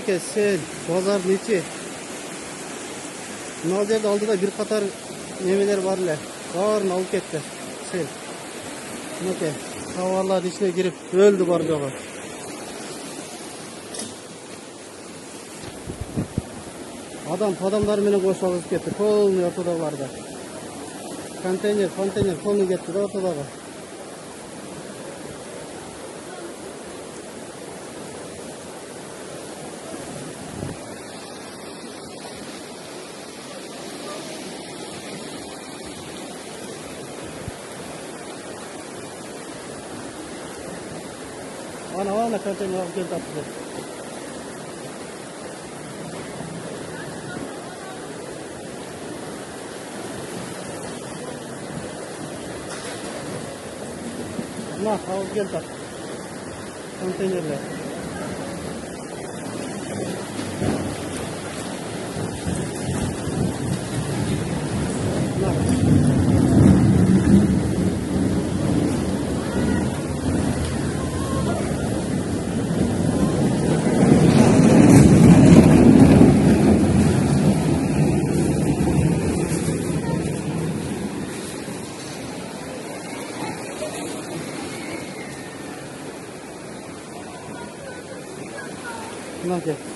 Мінекей, сен, базардың ичи. Мына жерде алдыда бир катар немелер бар эле. Баарын алып кетти. Сел. Мінекей, товарлардын ичине кирип өлдү бар жогу. Адамдар менен кошуп алып кетти. Полный ортодагыларды. Контейнер полный кетти да ортодагы. Ana konteynер alып келип атты. Ana alып келип атты. Konteynерлер. Мінекей.